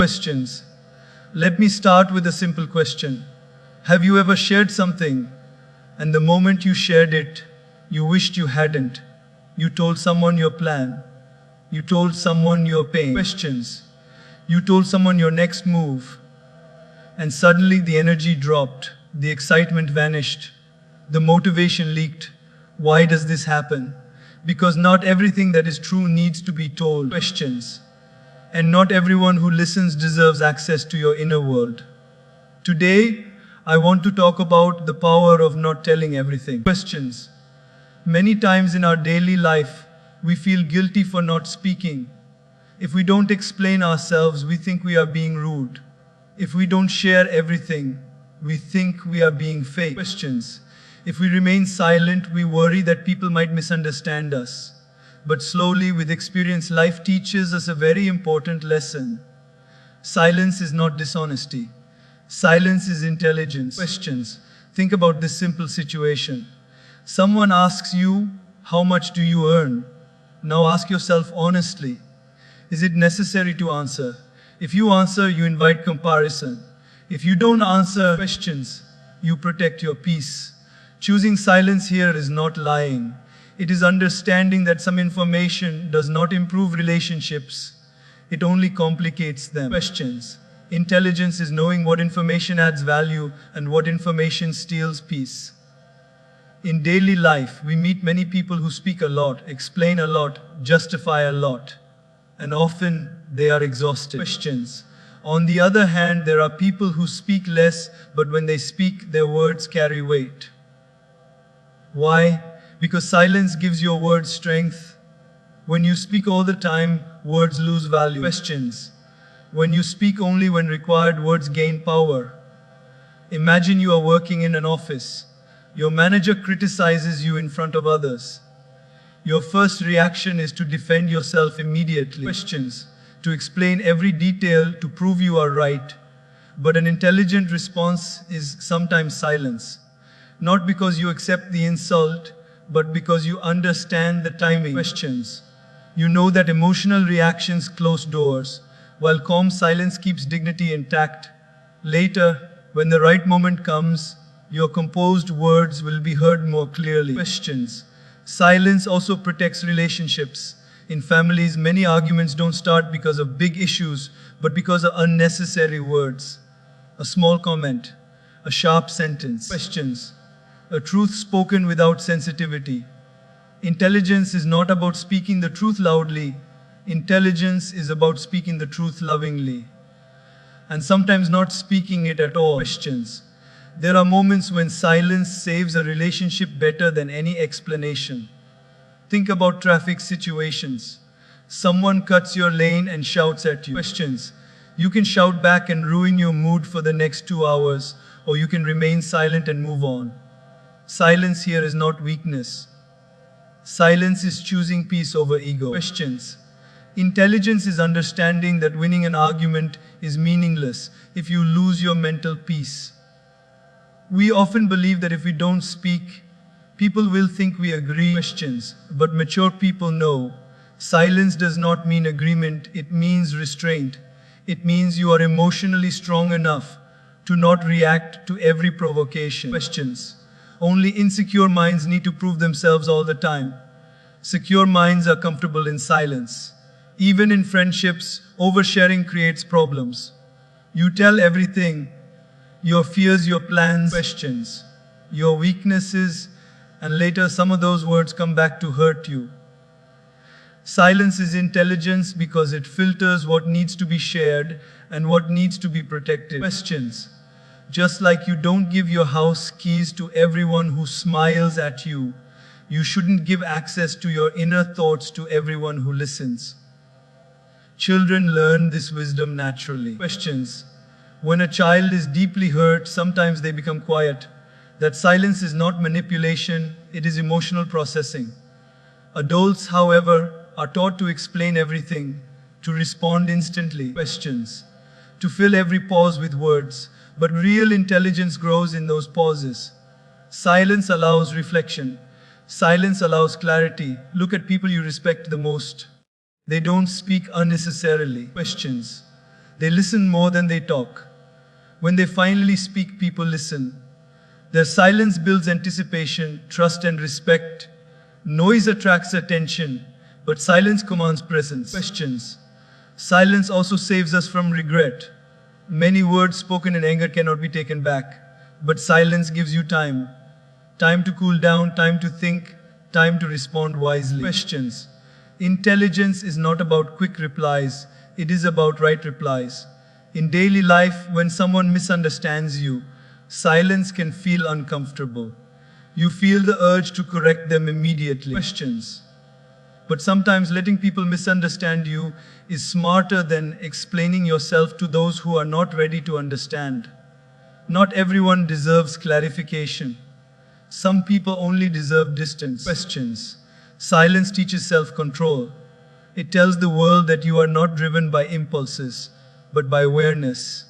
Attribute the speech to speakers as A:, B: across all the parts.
A: Questions. Let me start with a simple question. Have you ever shared something, and the moment you shared it, you wished you hadn't? You told someone your plan. You told someone your pain. Questions. You told someone your next move. And suddenly the energy dropped, the excitement vanished, the motivation leaked. Why does this happen? Because not everything that is true needs to be told. Questions. And not everyone who listens deserves access to your inner world. Today, I want to talk about the power of not telling everything. Questions. Many times in our daily life, we feel guilty for not speaking. If we don't explain ourselves, we think we are being rude. If we don't share everything, we think we are being fake. Questions. If we remain silent, we worry that people might misunderstand us. But slowly, with experience, life teaches us a very important lesson. Silence is not dishonesty. Silence is intelligence. Questions. Think about this simple situation. Someone asks you, how much do you earn? Now ask yourself honestly, is it necessary to answer? If you answer, you invite comparison. If you don't answer questions, you protect your peace. Choosing silence here is not lying. It is understanding that some information does not improve relationships. It only complicates them. Questions. Intelligence is knowing what information adds value and what information steals peace. In daily life, we meet many people who speak a lot, explain a lot, justify a lot, and often they are exhausted. Questions. On the other hand, there are people who speak less, but when they speak, their words carry weight. Why? Because silence gives your words strength. When you speak all the time, words lose value. Questions. When you speak only when required, words gain power. Imagine you are working in an office. Your manager criticizes you in front of others. Your first reaction is to defend yourself immediately. Questions. To explain every detail to prove you are right. But an intelligent response is sometimes silence. Not because you accept the insult, but because you understand the timing. Questions. You know that emotional reactions close doors, while calm silence keeps dignity intact. Later, when the right moment comes, your composed words will be heard more clearly. Questions. Silence also protects relationships. In families, many arguments don't start because of big issues, but because of unnecessary words. A small comment, a sharp sentence. Questions. A truth spoken without sensitivity. Intelligence is not about speaking the truth loudly. Intelligence is about speaking the truth lovingly. And sometimes not speaking it at all. Questions. There are moments when silence saves a relationship better than any explanation. Think about traffic situations. Someone cuts your lane and shouts at you. Questions. You can shout back and ruin your mood for the next 2 hours, or you can remain silent and move on. Silence here is not weakness. Silence is choosing peace over ego. Questions. Intelligence is understanding that winning an argument is meaningless if you lose your mental peace. We often believe that if we don't speak, people will think we agree. Questions. But mature people know silence does not mean agreement, it means restraint. It means you are emotionally strong enough to not react to every provocation. Questions. Only insecure minds need to prove themselves all the time. Secure minds are comfortable in silence. Even in friendships, oversharing creates problems. You tell everything, your fears, your plans, questions, your weaknesses, and later some of those words come back to hurt you. Silence is intelligence because it filters what needs to be shared and what needs to be protected. Questions. Just like you don't give your house keys to everyone who smiles at you, you shouldn't give access to your inner thoughts to everyone who listens. Children learn this wisdom naturally. Questions. When a child is deeply hurt, sometimes they become quiet. That silence is not manipulation, it is emotional processing. Adults, however, are taught to explain everything, to respond instantly. Questions. To fill every pause with words. But real intelligence grows in those pauses. Silence allows reflection. Silence allows clarity. Look at people you respect the most. They don't speak unnecessarily. Questions. They listen more than they talk. When they finally speak, people listen. Their silence builds anticipation, trust, and respect. Noise attracts attention, but silence commands presence. Questions. Silence also saves us from regret. Many words spoken in anger cannot be taken back, but silence gives you time. Time to cool down, time to think, time to respond wisely. Questions. Intelligence is not about quick replies, it is about right replies. In daily life, when someone misunderstands you, silence can feel uncomfortable. You feel the urge to correct them immediately. Questions. But sometimes letting people misunderstand you is smarter than explaining yourself to those who are not ready to understand. Not everyone deserves clarification. Some people only deserve distance. Questions. Silence teaches self-control. It tells the world that you are not driven by impulses, but by awareness.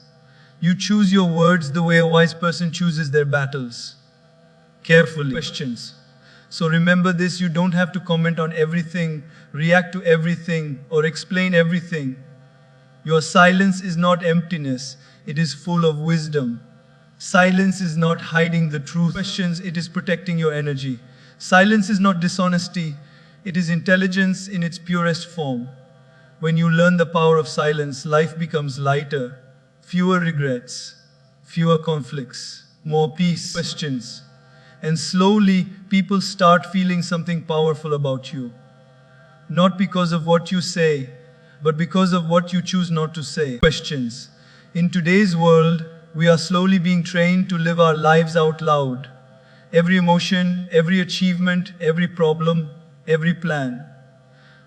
A: You choose your words the way a wise person chooses their battles. Carefully. Questions. So remember this, you don't have to comment on everything, react to everything, or explain everything. Your silence is not emptiness, it is full of wisdom. Silence is not hiding the truth. Questions, it is protecting your energy. Silence is not dishonesty, it is intelligence in its purest form. When you learn the power of silence, life becomes lighter, fewer regrets, fewer conflicts, more peace. Questions. And slowly, people start feeling something powerful about you. Not because of what you say, but because of what you choose not to say. Questions. In today's world, we are slowly being trained to live our lives out loud. Every emotion, every achievement, every problem, every plan.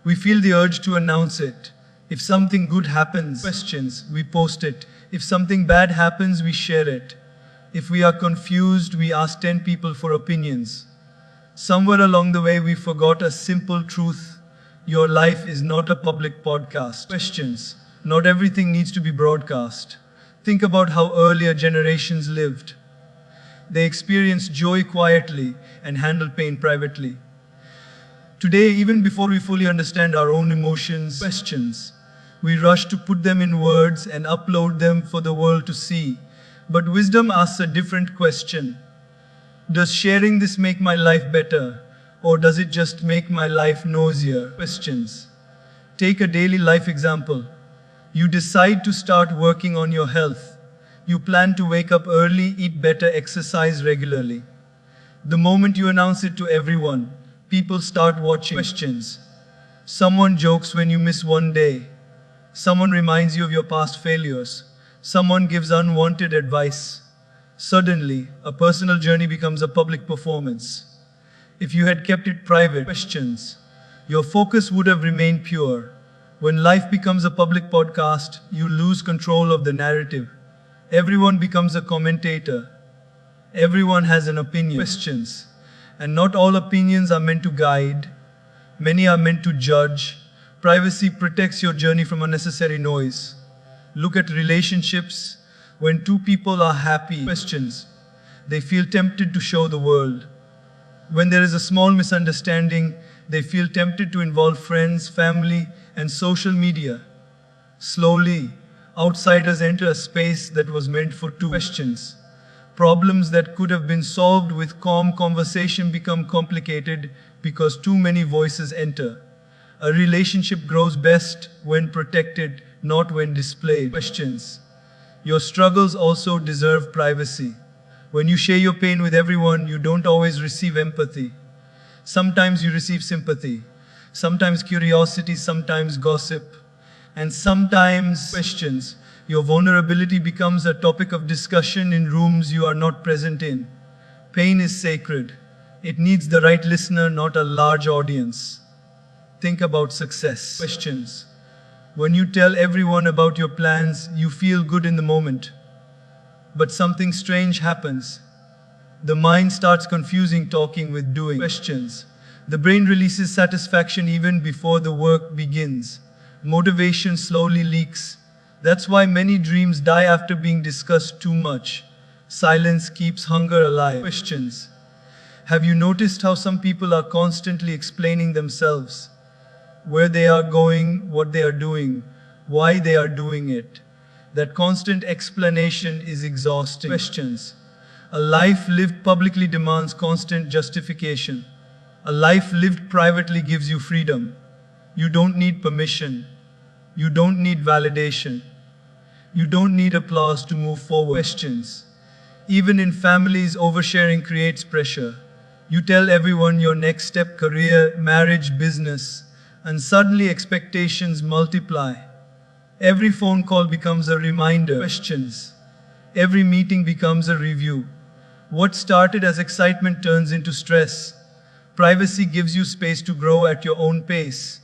A: We feel the urge to announce it. If something good happens, questions, we post it. If something bad happens, we share it. If we are confused, we ask 10 people for opinions. Somewhere along the way, we forgot a simple truth. Your life is not a public podcast. Questions. Not everything needs to be broadcast. Think about how earlier generations lived. They experienced joy quietly and handled pain privately. Today, even before we fully understand our own emotions, questions, we rush to put them in words and upload them for the world to see. But wisdom asks a different question. Does sharing this make my life better, or does it just make my life noisier? Questions. Take a daily life example. You decide to start working on your health. You plan to wake up early, eat better, exercise regularly. The moment you announce it to everyone, people start watching. Questions. Someone jokes when you miss one day. Someone reminds you of your past failures. Someone gives unwanted advice. Suddenly, a personal journey becomes a public performance. If you had kept it private, questions, your focus would have remained pure. When life becomes a public podcast, you lose control of the narrative. Everyone becomes a commentator. Everyone has an opinion. Questions. And not all opinions are meant to guide. Many are meant to judge. Privacy protects your journey from unnecessary noise. Look at relationships. When two people are happy, questions, they feel tempted to show the world. When there is a small misunderstanding, they feel tempted to involve friends, family, and social media. Slowly, outsiders enter a space that was meant for two. Questions. Problems that could have been solved with calm conversation become complicated because too many voices enter. A relationship grows best when protected, not when displayed. Questions. Your struggles also deserve privacy. When you share your pain with everyone, you don't always receive empathy. Sometimes you receive sympathy, sometimes curiosity, sometimes gossip, and sometimes questions. Your vulnerability becomes a topic of discussion in rooms you are not present in. Pain is sacred. It needs the right listener, not a large audience. Think about success. Questions. When you tell everyone about your plans, you feel good in the moment. But something strange happens. The mind starts confusing talking with doing. Questions. The brain releases satisfaction even before the work begins. Motivation slowly leaks. That's why many dreams die after being discussed too much. Silence keeps hunger alive. Questions. Have you noticed how some people are constantly explaining themselves? Where they are going, what they are doing, why they are doing it. That constant explanation is exhausting. Questions. A life lived publicly demands constant justification. A life lived privately gives you freedom. You don't need permission. You don't need validation. You don't need applause to move forward. Questions. Even in families, oversharing creates pressure. You tell everyone your next step, career, marriage, business, and suddenly expectations multiply. Every phone call becomes a reminder. Questions. Every meeting becomes a review. What started as excitement turns into stress. Privacy gives you space to grow at your own pace.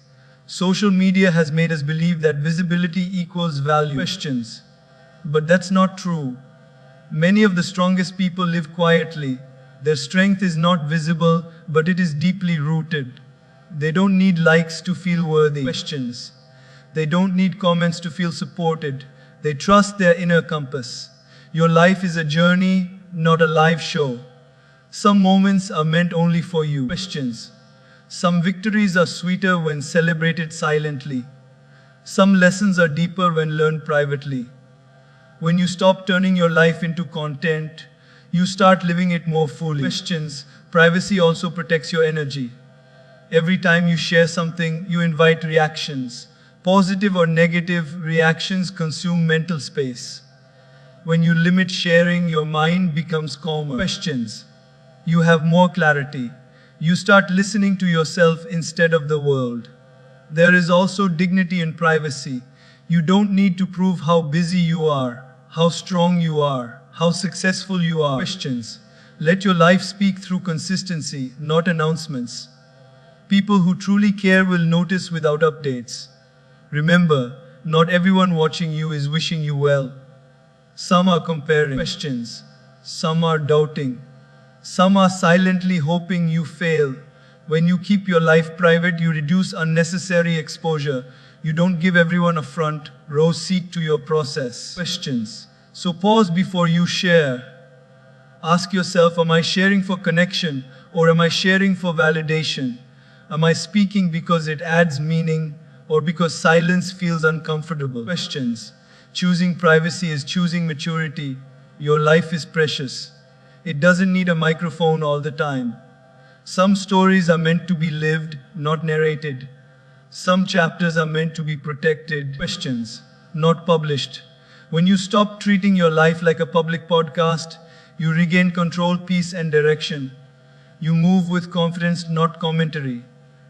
A: Social media has made us believe that visibility equals value. Questions. But that's not true. Many of the strongest people live quietly. Their strength is not visible, but it is deeply rooted. They don't need likes to feel worthy. Questions. They don't need comments to feel supported. They trust their inner compass. Your life is a journey, not a live show. Some moments are meant only for you. Questions. Some victories are sweeter when celebrated silently. Some lessons are deeper when learned privately. When you stop turning your life into content, you start living it more fully. Questions. Privacy also protects your energy. Every time you share something, you invite reactions. Positive or negative reactions consume mental space. When you limit sharing, your mind becomes calmer. Questions. You have more clarity. You start listening to yourself instead of the world. There is also dignity in privacy. You don't need to prove how busy you are, how strong you are, how successful you are. Questions. Let your life speak through consistency, not announcements. People who truly care will notice without updates. Remember, not everyone watching you is wishing you well. Some are comparing. Questions. Some are doubting. Some are silently hoping you fail. When you keep your life private, you reduce unnecessary exposure. You don't give everyone a front row seat to your process. Questions. So pause before you share. Ask yourself, am I sharing for connection or am I sharing for validation? Am I speaking because it adds meaning or because silence feels uncomfortable? Questions. Choosing privacy is choosing maturity. Your life is precious. It doesn't need a microphone all the time. Some stories are meant to be lived, not narrated. Some chapters are meant to be protected. Questions, not published. When you stop treating your life like a public podcast, you regain control, peace, and direction. You move with confidence, not commentary.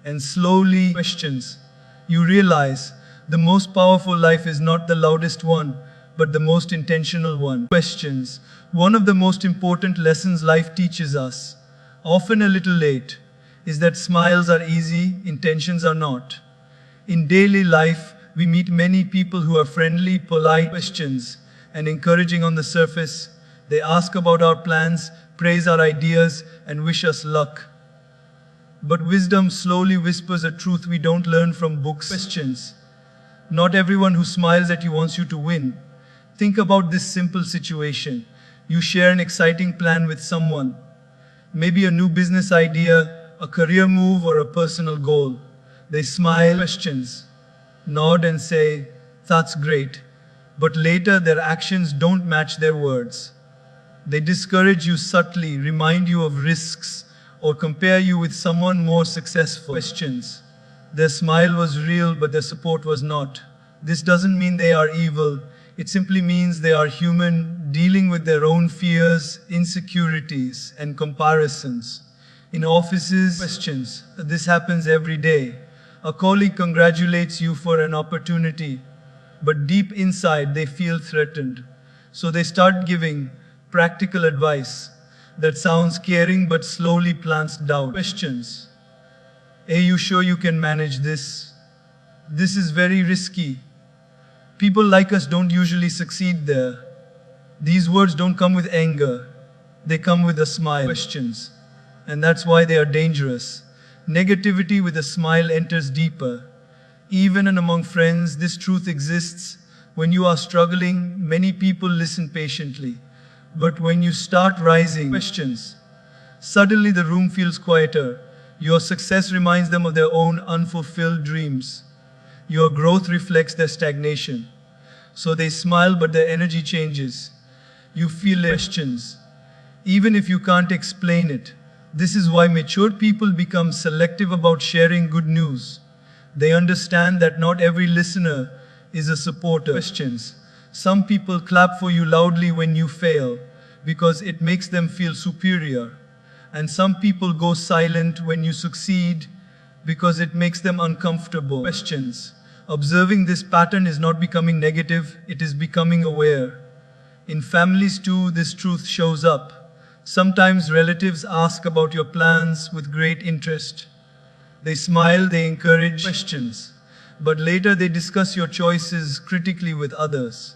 A: And slowly, questions, you realize the most powerful life is not the loudest one, but the most intentional one. Questions. One of the most important lessons life teaches us, often a little late, is that smiles are easy, intentions are not. In daily life, we meet many people who are friendly, polite, questions, and encouraging on the surface. They ask about our plans, praise our ideas, and wish us luck. But wisdom slowly whispers a truth we don't learn from books. Questions. Not everyone who smiles at you wants you to win. Think about this simple situation. You share an exciting plan with someone. Maybe a new business idea, a career move, or a personal goal. They smile, questions, nod and say, that's great. But later their actions don't match their words. They discourage you subtly, remind you of risks, or compare you with someone more successful. Questions. Their smile was real, but their support was not. This doesn't mean they are evil. It simply means they are human, dealing with their own fears, insecurities, and comparisons. In offices, questions. This happens every day. A colleague congratulates you for an opportunity, but deep inside they feel threatened. So they start giving practical advice that sounds caring but slowly plants doubt. Questions. Are you sure you can manage this? This is very risky. People like us don't usually succeed there. These words don't come with anger. They come with a smile. Questions. And that's why they are dangerous. Negativity with a smile enters deeper. Even and among friends, this truth exists. When you are struggling, many people listen patiently. But when you start rising, questions, suddenly the room feels quieter. Your success reminds them of their own unfulfilled dreams. Your growth reflects their stagnation. So they smile, but their energy changes. You feel questions, even if you can't explain it. This is why mature people become selective about sharing good news. They understand that not every listener is a supporter. Questions. Some people clap for you loudly when you fail because it makes them feel superior. And some people go silent when you succeed because it makes them uncomfortable. Questions. Observing this pattern is not becoming negative, it is becoming aware. In families too, this truth shows up. Sometimes relatives ask about your plans with great interest. They smile, they encourage questions. But later they discuss your choices critically with others.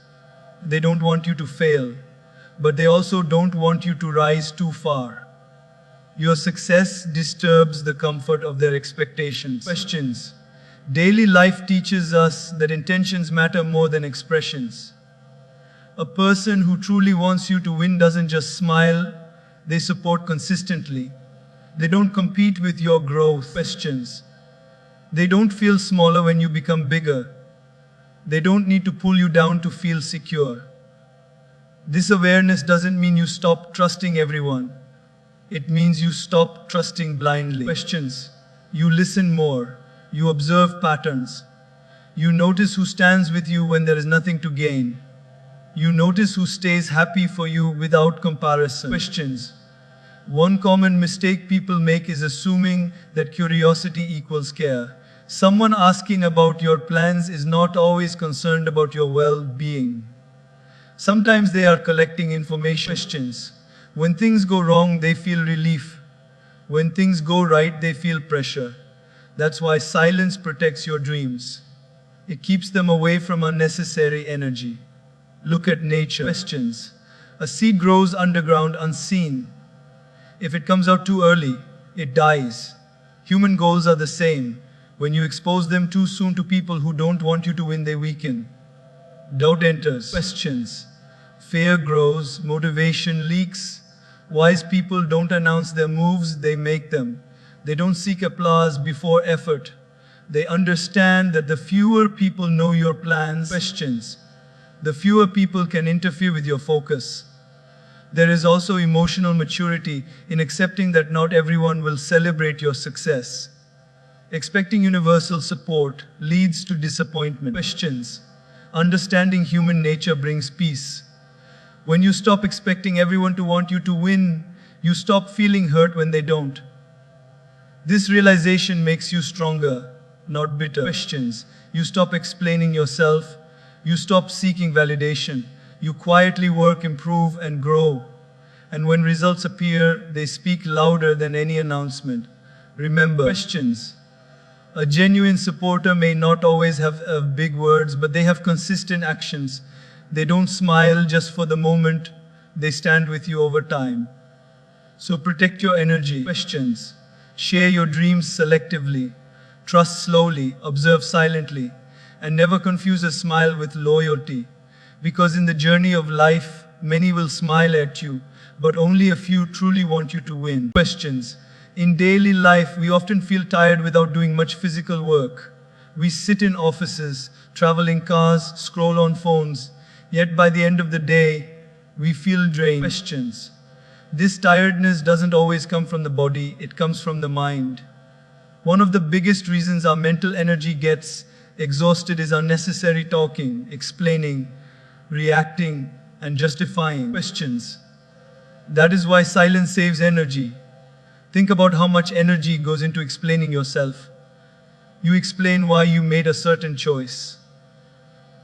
A: They don't want you to fail, but they also don't want you to rise too far. Your success disturbs the comfort of their expectations. Questions. Daily life teaches us that intentions matter more than expressions. A person who truly wants you to win doesn't just smile, they support consistently. They don't compete with your growth. Questions. They don't feel smaller when you become bigger. They don't need to pull you down to feel secure. This awareness doesn't mean you stop trusting everyone. It means you stop trusting blindly. Questions. You listen more. You observe patterns. You notice who stands with you when there is nothing to gain. You notice who stays happy for you without comparison. Questions. One common mistake people make is assuming that curiosity equals care. Someone asking about your plans is not always concerned about your well-being. Sometimes they are collecting information. Questions. When things go wrong, they feel relief. When things go right, they feel pressure. That's why silence protects your dreams. It keeps them away from unnecessary energy. Look at nature. Questions. A seed grows underground unseen. If it comes out too early, it dies. Human goals are the same. When you expose them too soon to people who don't want you to win, they weaken. Doubt enters. Questions. Fear grows. Motivation leaks. Wise people don't announce their moves, they make them. They don't seek applause before effort. They understand that the fewer people know your plans, questions, the fewer people can interfere with your focus. There is also emotional maturity in accepting that not everyone will celebrate your success. Expecting universal support leads to disappointment. Questions. Understanding human nature brings peace. When you stop expecting everyone to want you to win, you stop feeling hurt when they don't. This realization makes you stronger, not bitter. Questions. You stop explaining yourself. You stop seeking validation. You quietly work, improve, and grow. And when results appear, they speak louder than any announcement. Remember, questions. A genuine supporter may not always have big words, but they have consistent actions. They don't smile just for the moment. They stand with you over time. So protect your energy. Questions. Share your dreams selectively. Trust slowly. Observe silently. And never confuse a smile with loyalty. Because in the journey of life, many will smile at you, but only a few truly want you to win. Questions. In daily life, we often feel tired without doing much physical work. We sit in offices, travel in cars, scroll on phones, yet by the end of the day, we feel drained. Questions. This tiredness doesn't always come from the body, it comes from the mind. One of the biggest reasons our mental energy gets exhausted is unnecessary talking, explaining, reacting, and justifying. Questions. That is why silence saves energy. Think about how much energy goes into explaining yourself. You explain why you made a certain choice.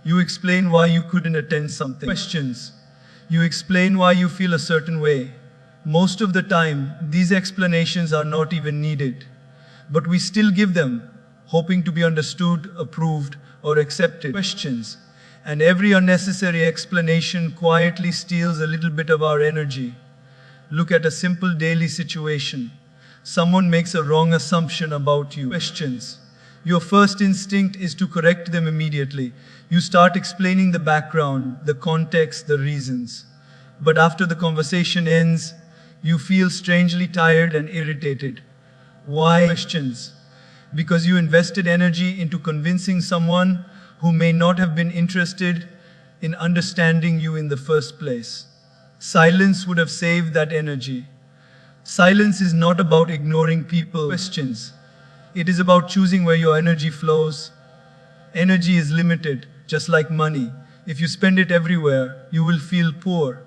A: You explain why you couldn't attend something. Questions. You explain why you feel a certain way. Most of the time, these explanations are not even needed. But we still give them, hoping to be understood, approved, or accepted. Questions. And every unnecessary explanation quietly steals a little bit of our energy. Look at a simple daily situation. Someone makes a wrong assumption about you. Questions. Your first instinct is to correct them immediately. You start explaining the background, the context, the reasons. But after the conversation ends, you feel strangely tired and irritated. Why? Questions. Because you invested energy into convincing someone who may not have been interested. in understanding you in the first place. Silence would have saved that energy. Silence is not about ignoring people's questions. It is about choosing where your energy flows. Energy is limited, just like money. If you spend it everywhere, you will feel poor.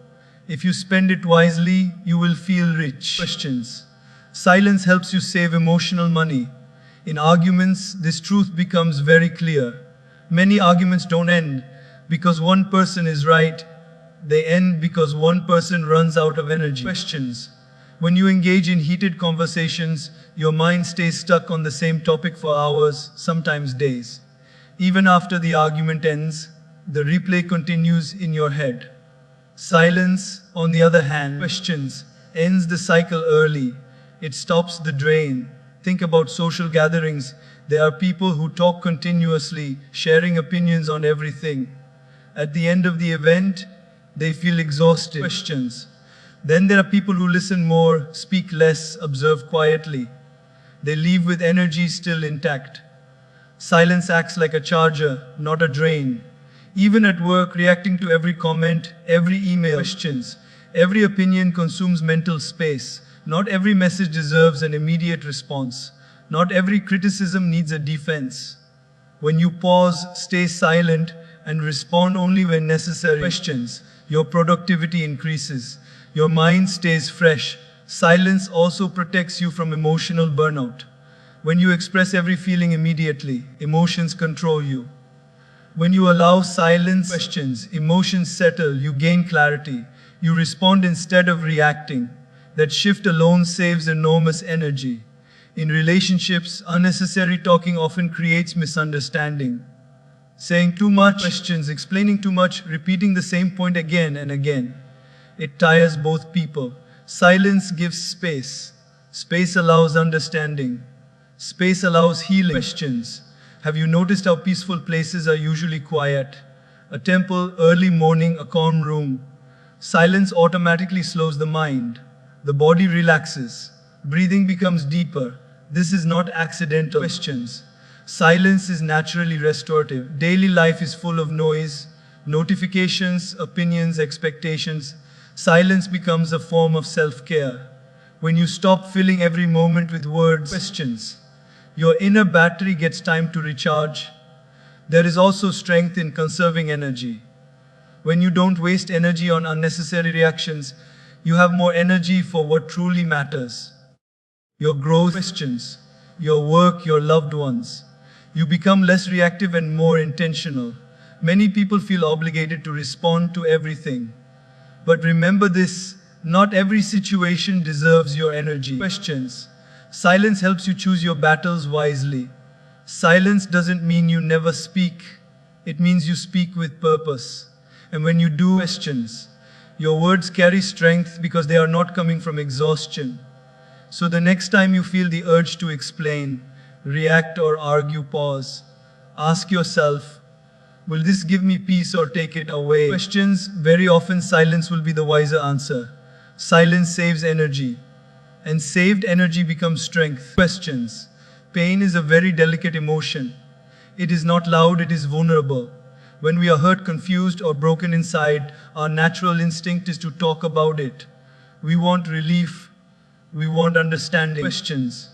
A: If you spend it wisely, you will feel rich. Questions. Silence helps you save emotional money. In arguments, this truth becomes very clear. Many arguments don't end because one person is right. They end because one person runs out of energy. Questions. When you engage in heated conversations, your mind stays stuck on the same topic for hours, sometimes days. Even after the argument ends, the replay continues in your head. Silence, on the other hand, questions, ends the cycle early. It stops the drain. Think about social gatherings. There are people who talk continuously, sharing opinions on everything. At the end of the event, they feel exhausted. Questions. Then there are people who listen more, speak less, observe quietly. They leave with energy still intact. Silence acts like a charger, not a drain. Even at work, reacting to every comment, every email, questions, every opinion consumes mental space. Not every message deserves an immediate response. Not every criticism needs a defense. When you pause, stay silent, and respond only when necessary, questions, your productivity increases. Your mind stays fresh. Silence also protects you from emotional burnout. When you express every feeling immediately, emotions control you. When you allow silence, questions, emotions settle, you gain clarity. You respond instead of reacting. That shift alone saves enormous energy. In relationships, unnecessary talking often creates misunderstanding. Saying too much, questions, explaining too much, repeating the same point again and again. It tires both people. Silence gives space. Space allows understanding. Space allows healing. Questions. Have you noticed how peaceful places are usually quiet? A temple, early morning, a calm room. Silence automatically slows the mind. The body relaxes. Breathing becomes deeper. This is not accidental. Questions. Silence is naturally restorative. Daily life is full of noise, notifications, opinions, expectations. Silence becomes a form of self-care. When you stop filling every moment with words, questions, your inner battery gets time to recharge. There is also strength in conserving energy. When you don't waste energy on unnecessary reactions, you have more energy for what truly matters. Your growth, questions, your work, your loved ones. You become less reactive and more intentional. Many people feel obligated to respond to everything. But remember this, not every situation deserves your energy. Questions. Silence helps you choose your battles wisely. Silence doesn't mean you never speak. It means you speak with purpose. And when you do, questions, your words carry strength because they are not coming from exhaustion. So the next time you feel the urge to explain, react or argue, pause. Ask yourself, will this give me peace or take it away? Questions, very often silence will be the wiser answer. Silence saves energy, and saved energy becomes strength. Questions, pain is a very delicate emotion. It is not loud, it is vulnerable. When we are hurt, confused, or broken inside, our natural instinct is to talk about it. We want relief. We want understanding. Questions.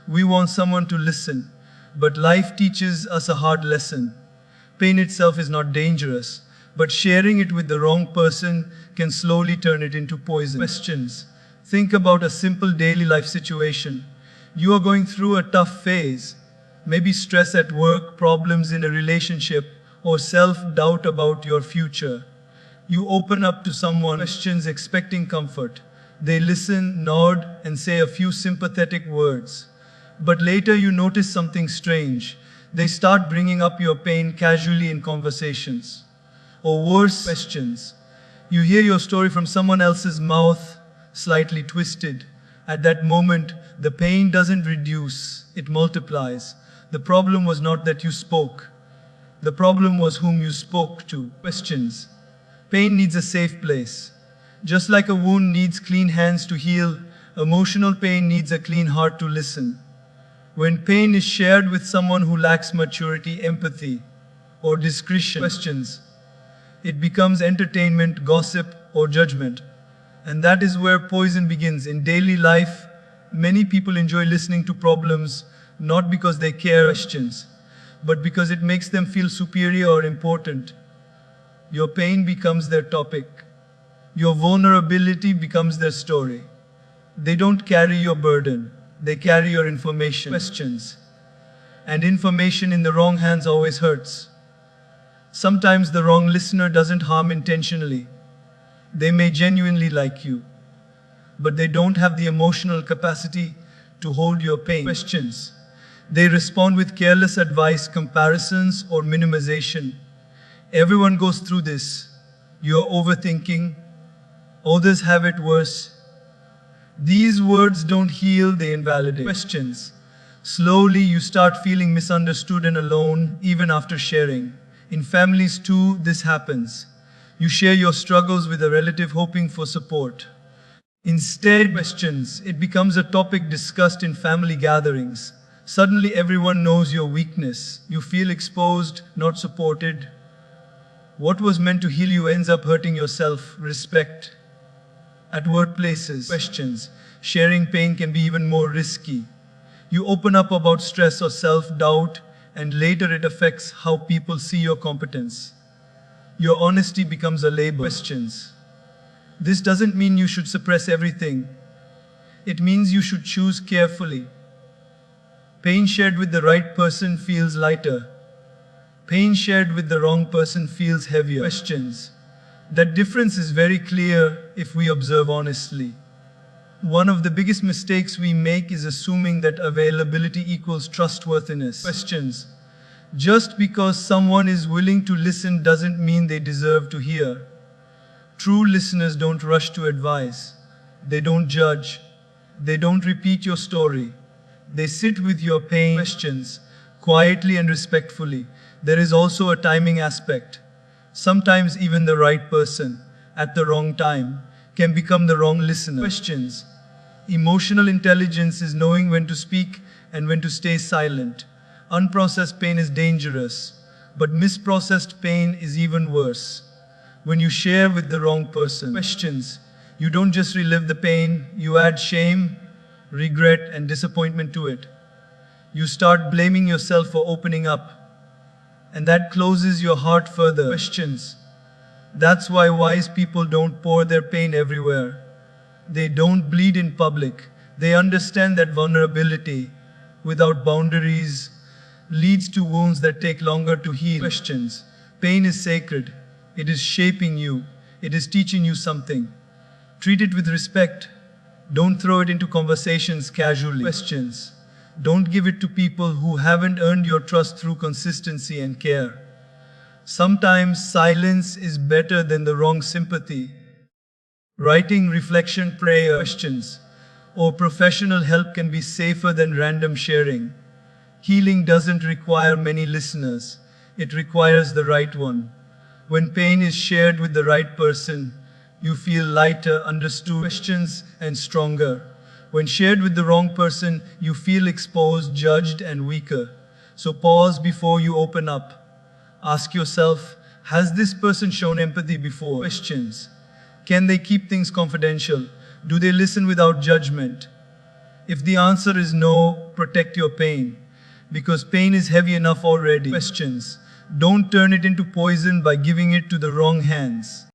A: We want someone to listen. But life teaches us a hard lesson. Pain itself is not dangerous, but sharing it with the wrong person can slowly turn it into poison. Questions. Think about a simple daily life situation. You are going through a tough phase. Maybe stress at work, problems in a relationship, or self-doubt about your future. You open up to someone, questions, expecting comfort. They listen, nod, and say a few sympathetic words. But later you notice something strange. They start bringing up your pain casually in conversations. Or worse, questions. You hear your story from someone else's mouth, slightly twisted. At that moment, the pain doesn't reduce, it multiplies. The problem was not that you spoke. The problem was whom you spoke to. Questions. Pain needs a safe place. Just like a wound needs clean hands to heal, emotional pain needs a clean heart to listen. When pain is shared with someone who lacks maturity, empathy, or discretion, questions, It becomes entertainment, gossip, or judgment. And that is where poison begins. In daily life, many people enjoy listening to problems not because they care questions, but because it makes them feel superior or important. Your pain becomes their topic. Your vulnerability becomes their story. They don't carry your burden, they carry your information. Questions. And information in the wrong hands always hurts. Sometimes the wrong listener doesn't harm intentionally. They may genuinely like you, but they don't have the emotional capacity to hold your pain. Questions. They respond with careless advice, comparisons, or minimization. Everyone goes through this. You're overthinking. Others have it worse. These words don't heal, they invalidate. Questions. Slowly you start feeling misunderstood and alone, even after sharing. In families too, this happens. You share your struggles with a relative hoping for support. Instead, questions. It becomes a topic discussed in family gatherings. Suddenly everyone knows your weakness. You feel exposed, not supported. What was meant to heal you ends up hurting your self-respect. At workplaces, questions. Sharing pain can be even more risky. You open up about stress or self-doubt, and later it affects how people see your competence. Your honesty becomes a label. Questions. This doesn't mean you should suppress everything. It means you should choose carefully. Pain shared with the right person feels lighter. Pain shared with the wrong person feels heavier. Questions. That difference is very clear if we observe honestly. One of the biggest mistakes we make is assuming that availability equals trustworthiness. Questions. Just because someone is willing to listen doesn't mean they deserve to hear. True listeners don't rush to advise. They don't judge. They don't repeat your story. They sit with your pain. Questions. Quietly and respectfully. There is also a timing aspect. Sometimes even the right person, at the wrong time, can become the wrong listener. Questions. Emotional intelligence is knowing when to speak and when to stay silent. Unprocessed pain is dangerous, but misprocessed pain is even worse. When you share with the wrong person. Questions. You don't just relive the pain, you add shame, regret, and disappointment to it. You start blaming yourself for opening up, and that closes your heart further. Questions. That's why wise people don't pour their pain everywhere. They don't bleed in public. They understand that vulnerability, without boundaries, leads to wounds that take longer to heal. Questions. Pain is sacred. It is shaping you. It is teaching you something. Treat it with respect. Don't throw it into conversations casually. Questions. Don't give it to people who haven't earned your trust through consistency and care. Sometimes silence is better than the wrong sympathy. Writing, reflection, prayer, questions, or professional help can be safer than random sharing. Healing doesn't require many listeners. It requires the right one. When pain is shared with the right person, you feel lighter, understood, questions, and stronger. When shared with the wrong person, you feel exposed, judged, and weaker. So pause before you open up. Ask yourself, has this person shown empathy before? Questions. Can they keep things confidential? Do they listen without judgment? If the answer is no, protect your pain, because pain is heavy enough already. Questions. Don't turn it into poison by giving it to the wrong hands.